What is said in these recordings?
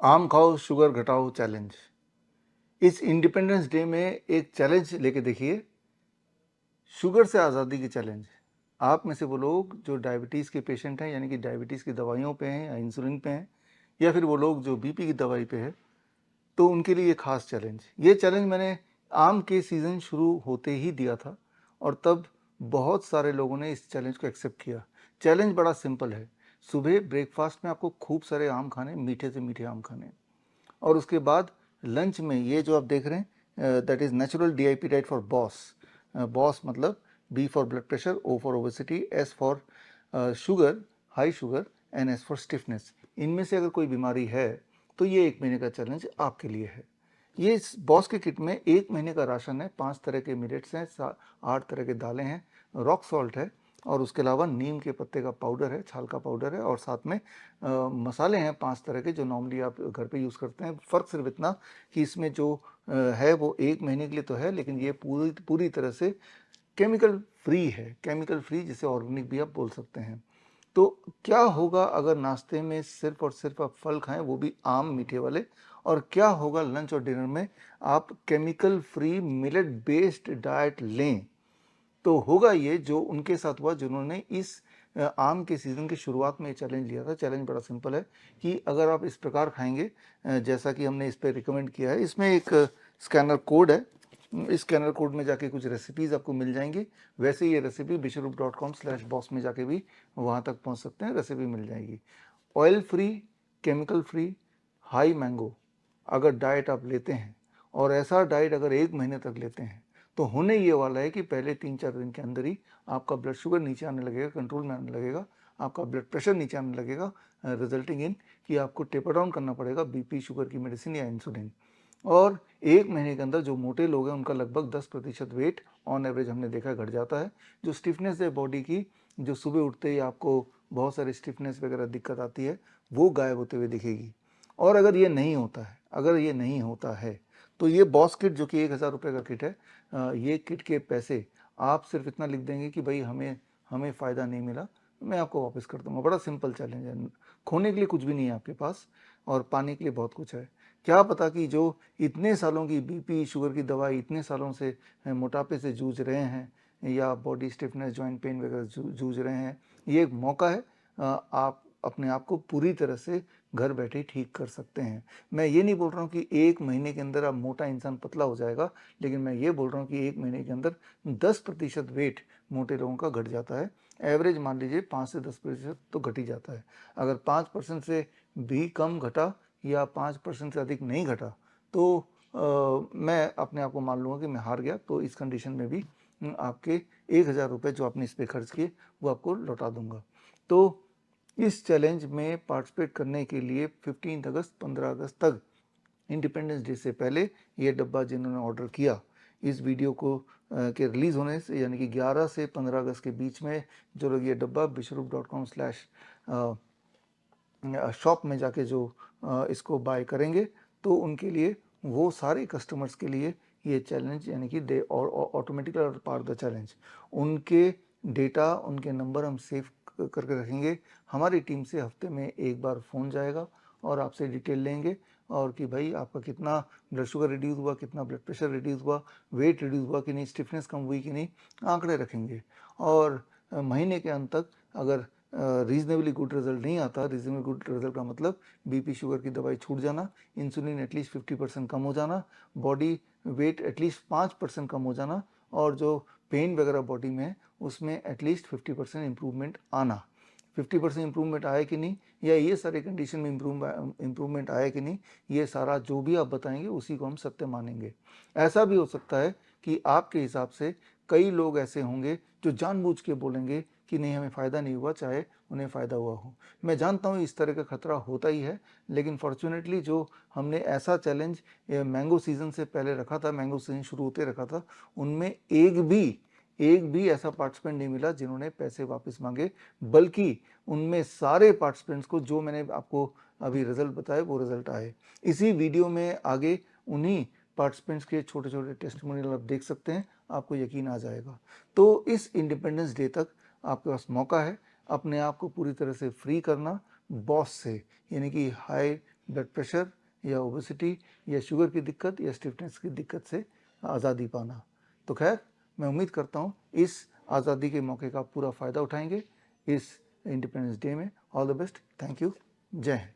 आम खाओ शुगर घटाओ चैलेंज। इस इंडिपेंडेंस डे में एक चैलेंज लेके देखिए, शुगर से आज़ादी की चैलेंज। आप में से वो लोग जो डायबिटीज़ के पेशेंट हैं, यानी कि डायबिटीज़ की दवाइयों पे हैं या इंसुलिन पे हैं, या फिर वो लोग जो बीपी की दवाई पे है, तो उनके लिए ये खास चैलेंज। ये चैलेंज मैंने आम के सीज़न शुरू होते ही दिया था और तब बहुत सारे लोगों ने इस चैलेंज को एक्सेप्ट किया। चैलेंज बड़ा सिंपल है। सुबह ब्रेकफास्ट में आपको खूब सारे आम खाने, मीठे से मीठे आम खाने, और उसके बाद लंच में ये जो आप देख रहे हैं, that is natural DIP diet for BOSS. BOSS मतलब B for blood pressure, O for obesity, S for sugar, high sugar, and S for stiffness. इनमें से अगर कोई बीमारी है तो ये 1 महीने का चैलेंज आपके लिए है। ये इस बॉस के किट में 1 महीने का राशन है। 5 तरह के मिलेट्स हैं, 8 तरह के दालें हैं, रॉक सॉल्ट है, और उसके अलावा नीम के पत्ते का पाउडर है, छाल का पाउडर है, और साथ में मसाले हैं 5 तरह के जो नॉर्मली आप घर पे यूज़ करते हैं। फ़र्क सिर्फ इतना कि इसमें जो है वो 1 महीने के लिए तो है, लेकिन ये पूरी पूरी तरह से केमिकल फ्री है। केमिकल फ्री, जिसे ऑर्गेनिक भी आप बोल सकते हैं। तो क्या होगा अगर नाश्ते में सिर्फ और सिर्फ आप फल खाएं, वो भी आम मीठे वाले, और क्या होगा लंच और डिनर में आप chemical free millet based diet लें। तो होगा ये जो उनके साथ हुआ जिन्होंने इस आम के सीज़न की शुरुआत में चैलेंज लिया था। चैलेंज बड़ा सिंपल है कि अगर आप इस प्रकार खाएंगे, जैसा कि हमने इस पर रिकमेंड किया है, इसमें एक स्कैनर कोड है। इस स्कैनर कोड में जाके कुछ रेसिपीज़ आपको मिल जाएंगी। वैसे ये रेसिपी विश्वरूप.com/बॉस में जाके भी वहाँ तक पहुँच सकते हैं, रेसिपी मिल जाएगी। Oil free, chemical free, high mango अगर डाइट आप लेते हैं, और ऐसा डाइट अगर 1 महीने तक लेते हैं, तो होने ये वाला है कि पहले 3-4 दिन के अंदर ही आपका ब्लड शुगर नीचे आने लगेगा, कंट्रोल में आने लगेगा, आपका ब्लड प्रेशर नीचे आने लगेगा, रिजल्टिंग इन कि आपको टेपर डाउन करना पड़ेगा बीपी शुगर की मेडिसिन या इंसुलिन। और 1 महीने के अंदर जो मोटे लोग हैं उनका लगभग 10% वेट ऑन एवरेज हमने देखा घट जाता है। जो स्टिफनेस है बॉडी की, जो सुबह उठते ही आपको बहुत सारी स्टिफनेस वगैरह दिक्कत आती है, वो गायब होते हुए दिखेगी। और अगर ये नहीं होता है, तो ये बॉस किट जो कि 1,000 रुपये का किट है, ये किट के पैसे आप सिर्फ इतना लिख देंगे कि भाई हमें हमें फ़ायदा नहीं मिला, मैं आपको वापस कर दूंगा। बड़ा सिंपल चैलेंज है। खोने के लिए कुछ भी नहीं है आपके पास, और पाने के लिए बहुत कुछ है। क्या पता कि जो इतने सालों की बीपी शुगर की दवाई, इतने सालों से मोटापे से जूझ रहे हैं, या बॉडी स्टिफनेस, जॉइंट पेन वगैरह जूझ रहे हैं, ये एक मौका है। आप अपने आप को पूरी तरह से घर बैठे ठीक कर सकते हैं। मैं ये नहीं बोल रहा हूँ कि 1 महीने के अंदर आप मोटा इंसान पतला हो जाएगा, लेकिन मैं ये बोल रहा हूँ कि 1 महीने के अंदर 10% वेट मोटे लोगों का घट जाता है। एवरेज मान लीजिए 5 से 10% तो घट ही जाता है। अगर 5% से भी कम घटा या 5% से अधिक नहीं घटा, तो मैं अपने आप को मान लूँगा कि मैं हार गया। तो इस कंडीशन में भी आपके 1,000 रुपये जो आपने इस पर खर्च किए वो आपको लौटा दूंगा। तो इस चैलेंज में पार्टिसिपेट करने के लिए 15 अगस्त 15 अगस्त तक, इंडिपेंडेंस डे से पहले, ये डब्बा जिन्होंने ऑर्डर किया, इस वीडियो को के रिलीज़ होने से यानी कि 11 से 15 अगस्त के बीच में जो लोग ये डब्बा विश्वरूप.com/शॉप में जाके जो इसको बाय करेंगे, तो उनके लिए, वो सारे कस्टमर्स के लिए ये चैलेंज, यानी कि दे और ऑटोमेटिकली और पार द चैलेंज, उनके डेटा, उनके नंबर हम सेव करके रखेंगे। हमारी टीम से हफ्ते में एक बार फ़ोन जाएगा और आपसे डिटेल लेंगे, और कि भाई आपका कितना ब्लड शुगर रिड्यूस हुआ, कितना ब्लड प्रेशर रिड्यूस हुआ, वेट रिड्यूस हुआ कि नहीं, स्टिफनेस कम हुई कि नहीं, आंकड़े रखेंगे। और महीने के अंत तक अगर रीजनेबली गुड रिजल्ट नहीं आता, रीजनेबली गुड रिजल्ट का मतलब बीपी शुगर की दवाई छूट जाना, इंसुलिन एटलीस्ट 50% कम हो जाना, बॉडी वेट एटलीस्ट 5% कम हो जाना, और जो पेन वगैरह बॉडी में है उसमें एटलीस्ट 50% इम्प्रूवमेंट आना। 50% इम्प्रूवमेंट आया कि नहीं, या ये सारे कंडीशन में इम्प्रूवमेंट आया कि नहीं, ये सारा जो भी आप बताएंगे उसी को हम सत्य मानेंगे। ऐसा भी हो सकता है कि आपके हिसाब से कई लोग ऐसे होंगे जो जानबूझ के बोलेंगे कि नहीं, हमें फ़ायदा नहीं हुआ, चाहे उन्हें फ़ायदा हुआ हो। मैं जानता हूँ इस तरह का खतरा होता ही है, लेकिन फॉर्चुनेटली जो हमने ऐसा चैलेंज मैंगो सीज़न से पहले रखा था, मैंगो सीज़न शुरू होते रखा था, उनमें एक भी ऐसा पार्टिसिपेंट नहीं मिला जिन्होंने पैसे वापस मांगे, बल्कि उनमें सारे पार्टिसिपेंट्स को जो मैंने आपको अभी रिजल्ट बताए वो रिजल्ट आए। इसी वीडियो में आगे उन्हीं पार्टिसिपेंट्स के छोटे छोटे टेस्टिमोनियल आप देख सकते हैं, आपको यकीन आ जाएगा। तो इस इंडिपेंडेंस डे तक आपके पास मौका है अपने आप को पूरी तरह से फ्री करना बॉस से, यानी कि हाई ब्लड प्रेशर या ओबेसिटी या शुगर की दिक्कत या स्टिफनेस की दिक्कत से आज़ादी पाना। तो खैर, मैं उम्मीद करता हूँ इस आज़ादी के मौके का पूरा फ़ायदा उठाएंगे इस इंडिपेंडेंस डे में। All the best, thank you, जय हिंद।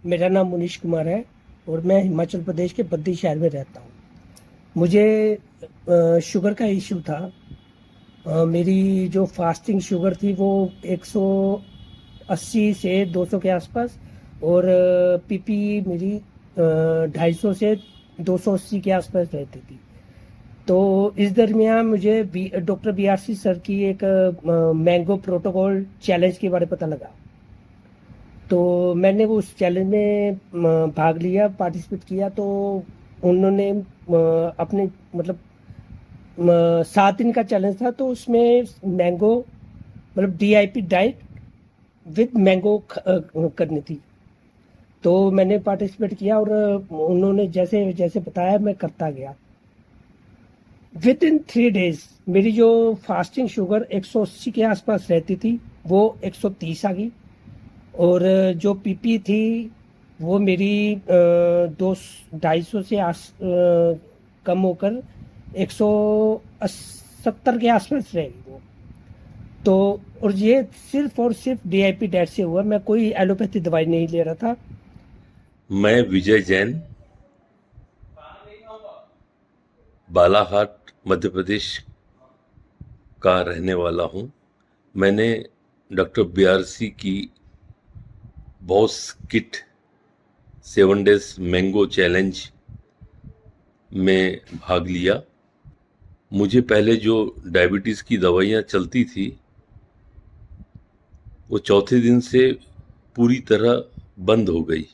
मेरा नाम मुनीश कुमार है और मैं हिमाचल प्रदेश के बद्दी शहर में रहता हूँ। मुझे शुगर का इश्यू था। मेरी जो फास्टिंग शुगर थी वो 180 से 200 के आसपास, और पीपी मेरी 250 से 280 के आसपास रहती थी। तो इस दरमियान मुझे डॉक्टर BRC सर की एक मैंगो प्रोटोकॉल चैलेंज के बारे में पता लगा। तो मैंने वो उस चैलेंज में भाग लिया, पार्टिसिपेट किया। तो उन्होंने अपने मतलब 7 दिन का चैलेंज था, तो उसमें मैंगो मतलब DIP डाइट विद मैंगो करनी थी। तो मैंने पार्टिसिपेट किया और उन्होंने जैसे जैसे बताया मैं करता गया। विद इन 3 डेज मेरी जो फास्टिंग शुगर 180 के आसपास रहती थी वो 130 आ गई, और जो पीपी थी वो मेरी 250 से कम होकर 170 के आसपास रहेगी वो। तो और ये सिर्फ और सिर्फ DIP डाइट से हुआ, मैं कोई एलोपैथी दवाई नहीं ले रहा था। मैं विजय जैन, बालाघाट मध्य प्रदेश का रहने वाला हूँ। मैंने डॉक्टर BRC की boss kit 7 days mango challenge में भाग लिया। मुझे पहले जो डायबिटीज़ की दवाइयाँ चलती थी वो चौथे दिन से पूरी तरह बंद हो गई।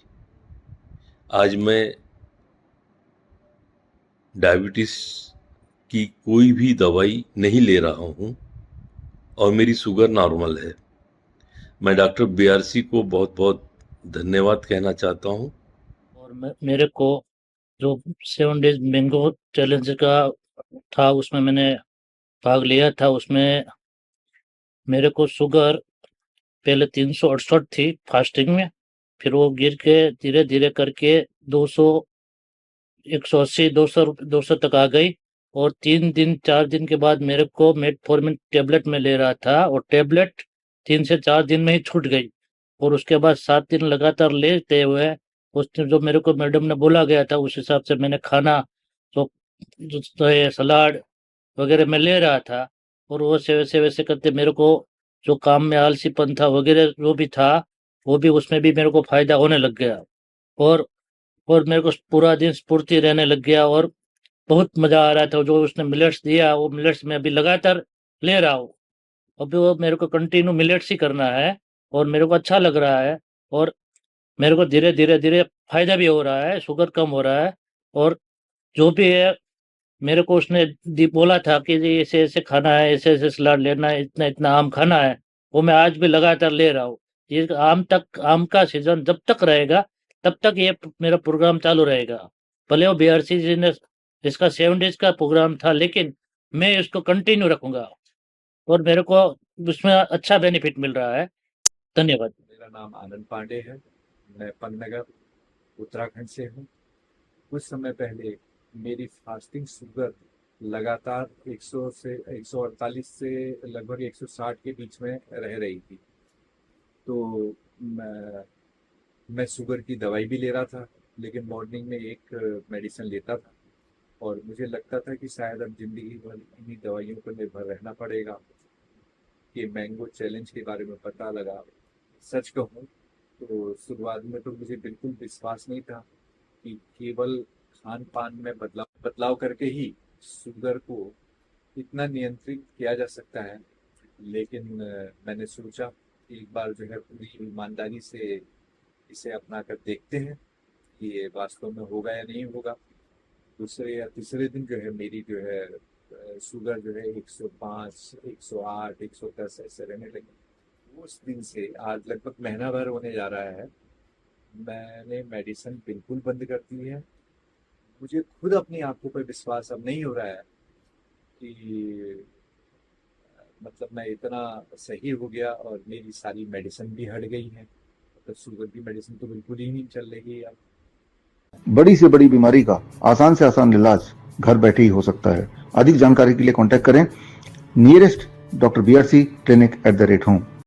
आज मैं डायबिटीज़ की कोई भी दवाई नहीं ले रहा हूँ और मेरी शुगर नॉर्मल है। मैं डॉक्टर BRC को बहुत बहुत धन्यवाद कहना चाहता हूँ। और मेरे को जो 7 डेज मैंगो चैलेंज का था उसमें मैंने भाग लिया था। उसमें मेरे को शुगर पहले 368 थी फास्टिंग में, फिर वो गिर के धीरे धीरे करके 200 180 200 तक आ गई। और 4 दिन के बाद मेरे को मेटफॉर्मिन टेबलेट में ले रहा था, और टेबलेट 3 से 4 दिन में ही छूट गई। और उसके बाद 7 दिन लगातार लेते हुए उस दिन जो मेरे को मैडम ने बोला गया था उस हिसाब से मैंने खाना तो जो ये सलाद वगैरह मैं ले रहा था। और वो वैसे वैसे करते मेरे को जो काम में आलसीपन था वगैरह जो भी था वो भी उसमें भी मेरे को फायदा होने लग गया। और और मेरे को पूरा दिन स्फूर्ति रहने लग गया और बहुत मजा आ रहा था। जो उसने मिलेट्स दिया वो मिलेट्स में अभी लगातार ले रहा हूँ। अभी वो मेरे को कंटिन्यू मिलेट्स ही करना है और मेरे को अच्छा लग रहा है। और मेरे को धीरे धीरे धीरे फायदा भी हो रहा है, शुगर कम हो रहा है। और जो भी है मेरे को उसने बोला था कि जी ऐसे ऐसे खाना है, ऐसे ऐसे सलाद लेना है, इतना इतना आम खाना है, वो मैं आज भी लगातार ले रहा हूँ। ये आम का सीजन जब तक रहेगा तब तक ये मेरा प्रोग्राम चालू रहेगा। भले वो BRC जी ने इसका 7 डेज का प्रोग्राम था लेकिन मैं इसको कंटिन्यू रखूंगा और मेरे को उसमें अच्छा बेनिफिट मिल रहा है। धन्यवाद। मेरा नाम आनंद पांडे है। मैं पन्नगर उत्तराखंड से हूँ। कुछ समय पहले मेरी फास्टिंग शुगर लगातार 100 से 148 से लगभग 160 के बीच में रह रही थी। तो मैं शुगर की दवाई भी ले रहा था, लेकिन मॉर्निंग में एक मेडिसिन लेता था और मुझे लगता था कि शायद अब जिंदगी भर इन्हीं दवाइयों पर निर्भर रहना पड़ेगा। कि मैंगो चैलेंज के बारे में पता लगा, सच कहूँ तो शुरुआत में तो मुझे बिल्कुल विश्वास नहीं था कि केवल खान पान में बदलाव करके ही शुगर को इतना नियंत्रित किया जा सकता है। लेकिन मैंने सोचा एक बार जो है पूरी ईमानदारी से इसे अपना कर देखते हैं कि ये वास्तव में होगा या नहीं होगा। दूसरे या तीसरे दिन जो है मेरी जो है शुगर जो है 105, 108, 110 ऐसे रहने लगी। उस दिन से आज लगभग महीना भर होने जा रहा है, मैंने मेडिसिन बिल्कुल बंद कर दी है। मुझे खुद अपनी आंखों पर विश्वास अब नहीं हो रहा है कि मतलब मैं इतना सही हो गया और मेरी सारी मेडिसिन भी हट गई है। तो शुगर की मेडिसिन तो बिल्कुल ही नहीं चल रही है अब। बड़ी से बड़ी बीमारी का आसान से आसान इलाज घर बैठे ही हो सकता है। अधिक जानकारी के लिए कांटेक्ट करें nearest doctor BRC clinic @home।